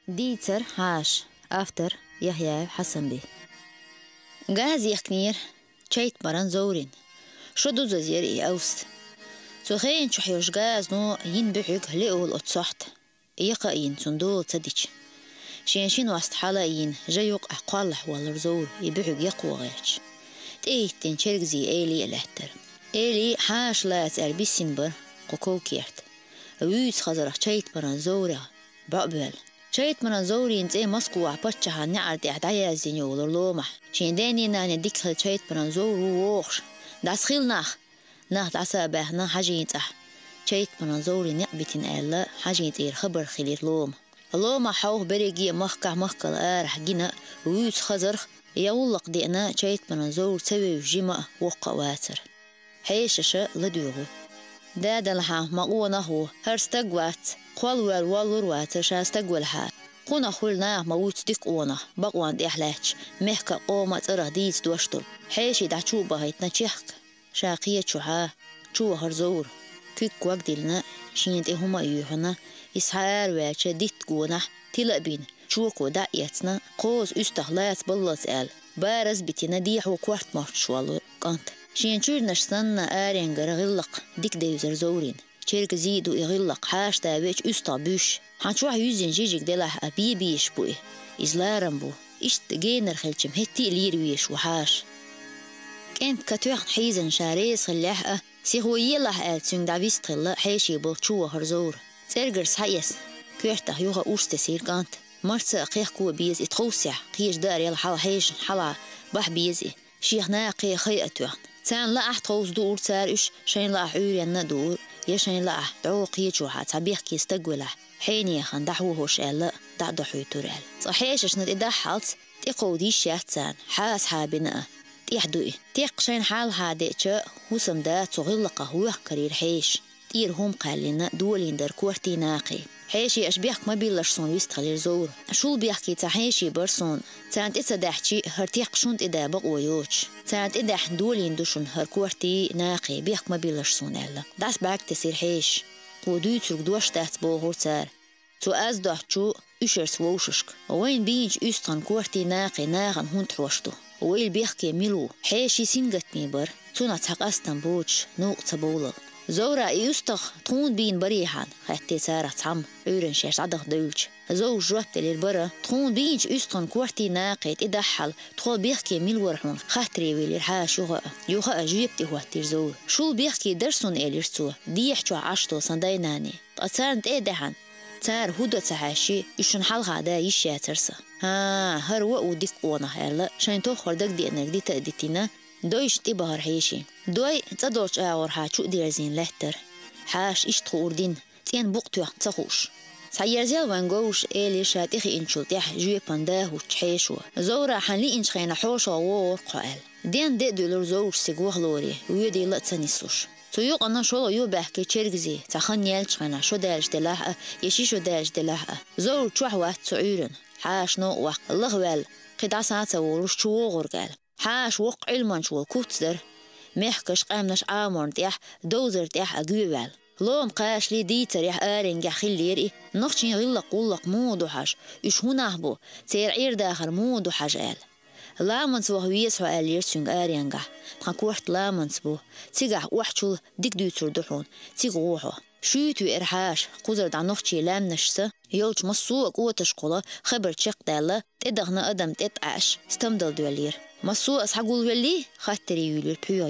ديتر هاش أفتر يحيى حسن بي جاز يخنير شيت مران زورين شو دو زير إي أوست سوخين شو حيوش جاز نو ينبعق لقول أتصحت يقاين صندوق تصديش شين واسط حالاين جايوق أقالح والرزور يبعق يقوى غيرش تيتين شرق زي إيلي الأهتر إيلي حاش لا أسأل بيسنبر قوكو كيرت ويوز خزرح شيت مران زورة بقبل شيت مران زورين زي مسكو عبتشها نعرض إعدايا زينيو لرلومح شين داني ناني ديكل شيت مران زور ووخش داس خيل ناخ داسا باهنا حاجين صح شيت مران زوري نقبتين ألا حاجين تير خبر خلير لوم اللومة حوه بريجي مخكع الآرح جينا ويوز خزرخ يولق دينا شيت مران زور سوي وجيمة وقا واتر حيشش لدوغو دادا لها مقونا هو هرستقوات قوال والور واتر شاستقوالها قونا خلنا موت ديك قونا بقوان دي أحلاج مهكا قومة تره ديز دوشتر حيشي دعشو بهيتنا تشيخك شاقية شوها شو هرزور كيك وقدلنا شينت هما يوهنا إسحار واتش ديت قونا تلقبين شوكو دعيتنا قوز استخلاص بالله سأل بارز بتنا ديح وكوارت مرش والو قانت شين شور نشسنا آرينجر غلق ديك ديوزر زورين شيرك زيدو يغلق حاش تابيش استابوش حنشوح يوزين جيجيك دلح أبيبيش بوي إزلارن بو إشت جينر خلشم هتي ليرويش وحاش كانت كتوخ حيزن شاريس خلاحة سيخوي يلح آل سنگ دعويست خلا حيشي بلتشوه هرزور ترجر سحيس كيرته يوغا أوستسير كانت مرسا قيخ كو بيز اتخوسيح قيش دار يلا حلا حيش حلا بح بيزي شيخنا قيخ خيئتوه تان لا أحتوز دور سارش شين لا عورينا دور يشين لا دعو قيجوها تبيخ كي استقوله حيني خان دحوه شال دعو حيتورال صحيش شنت إدحالت تقودي شاتسان حاس حابنا تيحدوي تيق شين حال هادئتش هوسم دا تغلقه هو كرير حيش تيرهم قالنا دولين در كورتي ناقي حيشي أشبيحك ما بيلرسون ويستغلير زور شول بيحكي تحيشي برسون تانت إتسدحشي هرتيق شونت إدا بقويوش تانت إدح دولين دوشون هركورتي ناقي بيحك ما بيلرسون ألا داس باك تسير حيش ودوي ترك دوش دات بوغور سار تو أزدح شو إشرس ووششك وين بينج إستان كورتي ناقي ناغن هون تحوشتو ويل بيحكي ميلو حيشي سنجت ميبر تونا تحق أستن بوش نوق تبولغ زورا يستخ تخون بين بريحان حتى سارة عم عورن شاش عدخ دولش زوج جوات للبرا تخون بينش استن كورتي ناقيت إدحل تخول بيحكي ميل ورحون خاطري ويلرحاش يوغا جيبتي هو تيرزور شول بيحكي درسون إليرسو ديحشو عشتو صندايناني أصارنت إدحان تار هودا تحاشي يشون حلقة دا يشاترسا هر وقو ديك قوانا هلا شاين توخور دك دي انك دي تأديتنا دويش تبهر حيشي دوي تدوش اغور حاشو ديرزين لهتر حاش اشتخو اردين تين بوقتو تخوش سيرزيال وانغوش إلي شاتيخي انشو تيح جوي بانداه وتحيشو زورا حنلي انشخينا حوشا وور قال دين دي دولور زوج سيقوه لوري ويدي لأتسانيسوش سيوق أنا شو يو بحكي تشرجزي تخن يلشخنا شو دارج دلاحة يشي شو دارج دلاحة زور تشوح وقت سعيرن حاش نوق وقت الله وال قد عساتا وروش شو غرقال حاش وق علمان شو كوتسر محكش قامناش عامر تيح دوزر تيح أجوال لوم قاش لي ديتر يح آرنج خليري نخشين غلق قلق مودو حاش إيش هنا بو تير عير داخل مودو حاجال لامنس وهويس وقال يرسون آرينجا تنكوحت لامنس بو تيجح وحشول ديك دوتر دحون تيجوحو شويتو إرحاش قدر دعنوختي لامنشسة يلج مصوق وتشقلا خبر تشق دالا تدغنا أدم تتعاش استمدل دوالير مصوق أسحقول ولي خاطري يولير بيو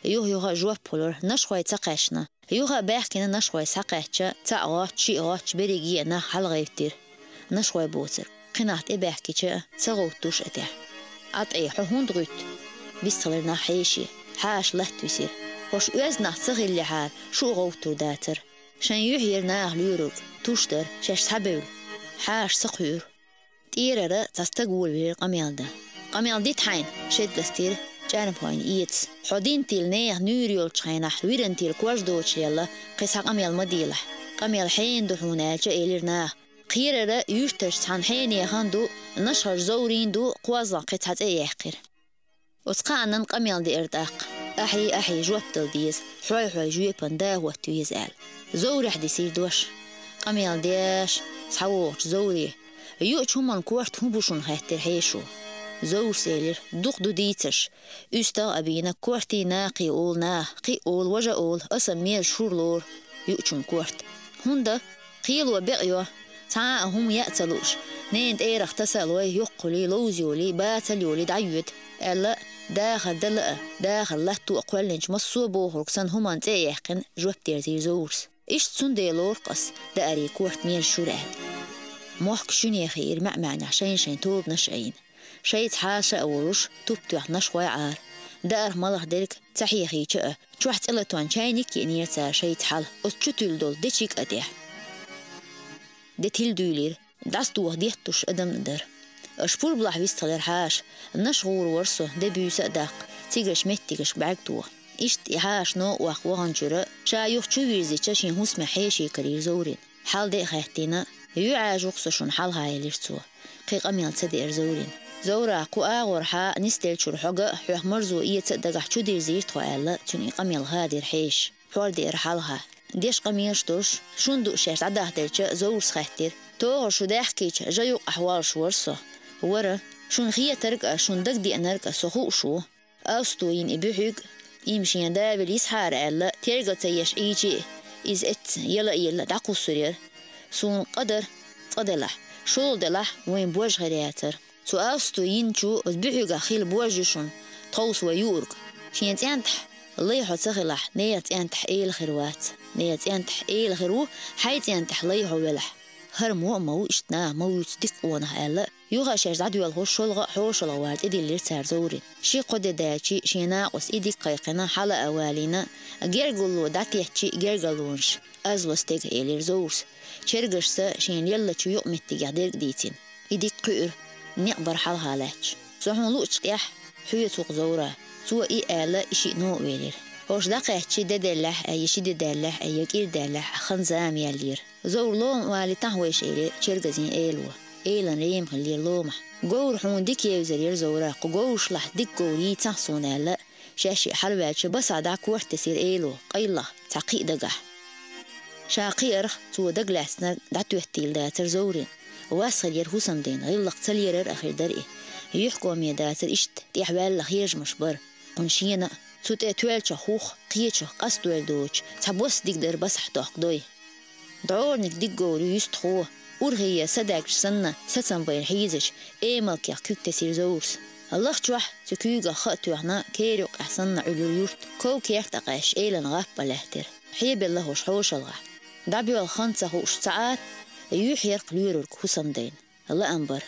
يوها جواب بولر نشوي تقاشنا يوها باحكينا نشوي ساقاتشا تاقات شيقات بريجي أنا حلغيفتير نشوي بوتر قناعت إباحكيشا تغوتوش أتاح أطعي حهون دغوت بيستغلنا حيشي حاش لهت ويسير وش أزنا تغير لحال شو غوتو داتر شان يحيرنا ليروك توشتر شاش سحبول حاش سقير تيرا تستقول بير قميال دي تحين شد لستير جانب هاين إيتس حدين تيل نيه نوريول تشينح ويرن تيل كواش دوتش يلا قيسا قميال مديلح قميال حين دحونا جايلرناه قيرة يشترش عن حين يهاندو نشهر زورين دو قوازا قطعة يحقر وتقعنا نقميال دي إرداق أحي جوابتل ديز حوي جوي بنداه واتو يزال زوري حدي سير دوش قميال ديش صحوش زوري يوش همان كورت هم بوشون خاتر حيشو زور سيلر دوق دو ديتش استا أبينا كورتي ناقي أول قي أول وجا أول أسمير شور لور يوشون كورت هندا قيلوا بقيوا تا هم يأتلوش نين ايرخ تسالوي يقولي لوزيولي باتليولي دعيود ألا داخل دلقة داخل لاتو أقوالنش مصو بوهرك سن همان تيحقن جواب تيرتي زورس إيش تسون ديلور قص داري كورت مير شوران موحك شوني خير معنا عشان توب نشأين شيت حاشا أولوش توبتوح نشوي عار دار مالخ ديرك تحيخي تشأ شوحت إلا توان شاينيك ينيرتا شيت حال أتشتل دول ديشيك أديح ديتيل دولير داستوه ديحتوش أدم ندر أشبور بلاح ويستغير حاش النشغور ورسو دبيو سأداق تيغش متيغش بعقتوه إشت إحاش نو وخوهن جرأ شايوخ تشويرزي تشين هسمة حيشي كرير زورين حال دي خيحتينا يعاجوق سشون حال هاي ليرتوه قيق أميال تدير زورين زورا قوآ ورحا نستيل شرحوغا حوح مرزو إيه تصدقح شو دير زيرتو ألا توني قميل هادير حيش حوار دير حالها ديش قميش دوش شون دو شيرت عداه ديرجا زور سخيحتير توغر شو داحكيش جايوق أحوال شورسو ورا شون خيه ترقى شون دق دي أنرقى سخوق شو أستوين إبحوغ يمشي دابل يسحار ألا ترقى تيش إيجي إز إت يلا داقو سرير سون قدر قدلح شول دلح وين بوج غرياتر سو أستوين شو أزبحوغ خيل بوجشون توس ويورق شين تيانتح الله يحط سخلح نيت ينتح إيل خروات نيت ينتح إيل خرو حيت ينتح ليه ولح هرمو مو اشتنا مو يصدق وانا ألا يوغا شيرز عدو الهوش شلغا حوش الوارد إدي اللي سارزوري شي قد داتشي شي ناقص إدي قيقنا حالا أوالينا جيرغلو داتي يحشي جيرغلونش أزوستيق إيلير زورس شرغشسا شين يلا شو يؤمتي قادر ديتين إدي قير نقبر حال هالاتش سوحن لوش قيح حوية سوق زورا سوى إي آلا إشي نو ويلير هوش داقيحشي دادلح أي شي دادلح أي كير دالح خنزام يالير زور لوم والي تحويش إيلي شرغزين إيلوه إيلان ريم خلير لومح قور حون ديك يوزرير زورا قوش لح ديك قوري تحصون ألا شاشي حلواتش بس عداك ورت تسير إيلو قيلة تعقيق دقح شاقير سوى دقلاسنا دعتو يحتيل داتر زورين واسخل يرهوسم دين غير تسليرر أخير درئي يحكوا ميداتر إشت تيحوال لخيرج مشبر قنشينا سوت توالش خوخ قيتش قصدوال دوش تبوس ديك در بس حتوح دوي دعورنك ديك قوري يستخوه أرغي سداك سنة ستن بين حيزش مالك يحكوك تسير زورس الله تروح تكوغا خط وحنا كيروك أحسن علو يورت كو كيرت أقاش إيلان غاب بلاهتر حيب الله وشحوش الغح دعبيو الخنصة وش ساعات يحير قليرك حسن دين الله أنبر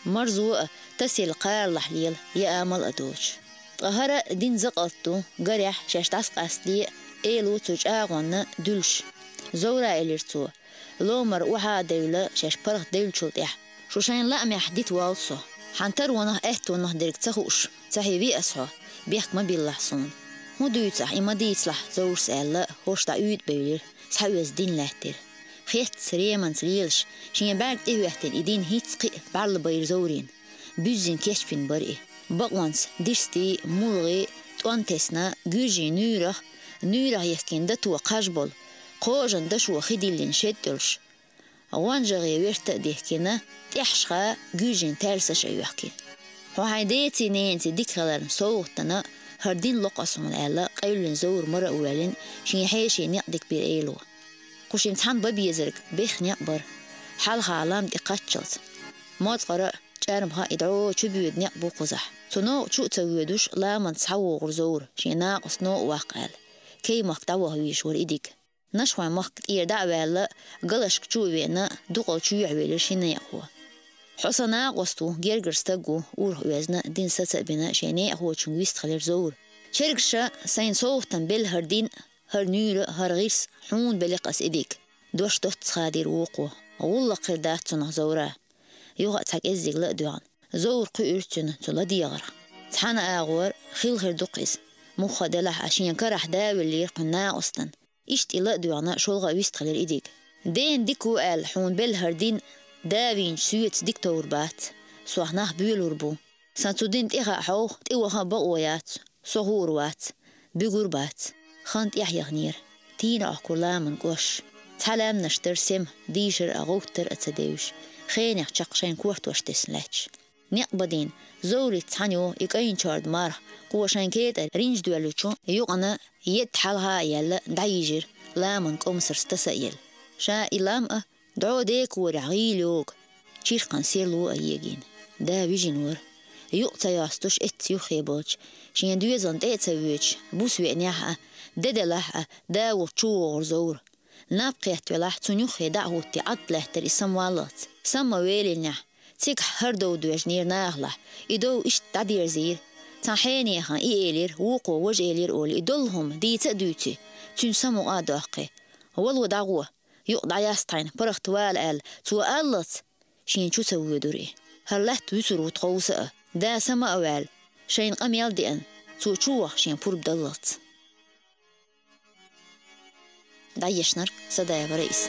مرزوقة تسيل قار لحليل يا آمل أدوش قهرة دين زقلتو قريح شاش تاسق أسلي إيلو تجاغونا دلش زورا إليرتو لومر وحا دولة شاش برغ دول شلطيح شوشين لا محديت والصو حانتر ونه ونه ديرك تخوش تحي بي أسحو بيحك ما بيلحصون هو دويتسح إما ديتسلح زور سألا هوش تعيد بيولير سحويز دين لهتر خيحت سريع من سليلش شين بعد يحتل إدين هيتسقي بعل بير زورين بيزين كيشفين برئي بقوانس ديرستي مولغي توانتسنا جوجي نورخ يحكين دتو قاجبول قوجن دشو خديلين شدلش وانجغي ويرت ديكينا تحشخا جوجين تالسش يحكي وحيديتي نينتي ديكالان صوتنا هردين لقصون ألا قيلن زور مرة أولين شين حيشي نقدك بيريلو قوش امتحان بابي يزرق بيخ نقبر حالها علام دي قاتشلت ما تقرأ جارمها إدعو تشبيود نقبو قزح تنو تشو تسويدوش لا من تسحو غرزور شين ناقص نو واقال كي مقتوه ويشور إيديك نشوى مخت إير دعوة لا قلش كتشوينا دوغل تشويع ويلشين يقوى حسنا قصتو جيرجر ستاقو أوره ويزنا دين ستسأبنا شيني أخوة تشنويست خلير زور شرقشا سين صوتن بالهردين هر نور هر غيرس حون بلقس إيديك دوش دوت خادير وقوة والله قرداتنا زورا يوغا تاك إزيق لأدوان زور قيرتنا تلا ديغر تحانا آغور خيل خير دوقيز مخا دلح عشان كرح داوي اللي يرقنا أصلا إشت إلا دوانا شولغا ويست خلير إيديك دين ديكو آل حون بالهردين داوين سويت ديك توربات سوحناه بيولوربو سانتو دين تيغا حوخ تيوها بقويات صغوروات بيقربات خانت يحيى غنير تين أحكو لا من قوش تحلم نشتر سم ديشر أغوتر أتسديوش خين يحشق شين كورت واشتس لاتش نقبدين زوري تحنيو يقين شارد مارح قوة شين كيت رينج دوالوشو يوقنا يتحلها يلا دايجر لا من قومسر استسأيل شا إلام دعو ديك ورعيلوك شير قنسيرلو أيجين دا بيجي نور يقطع ياستوش يخيبوش شين دويزن تسويش بوس وعنيحة ددلح دا وشو غرزور نابقيت ولاح تنيوخي دعوة تعطله تري سموالات سما ويلنح تيك هردو دوجنير ناغلح إدو إش تعدير زير تنحيني خان إيلير وقو وجيلير أول إدولهم دي تأدوتي تنسمو آداقي والو دعوة يقضع ياستعين برخت والال توالت شين شو سوي دوري هرلت ويسر وتقوسأ دا سما أوال شين قميال ديان توشوح شين بورب دلت دايشنر سدايا برئيس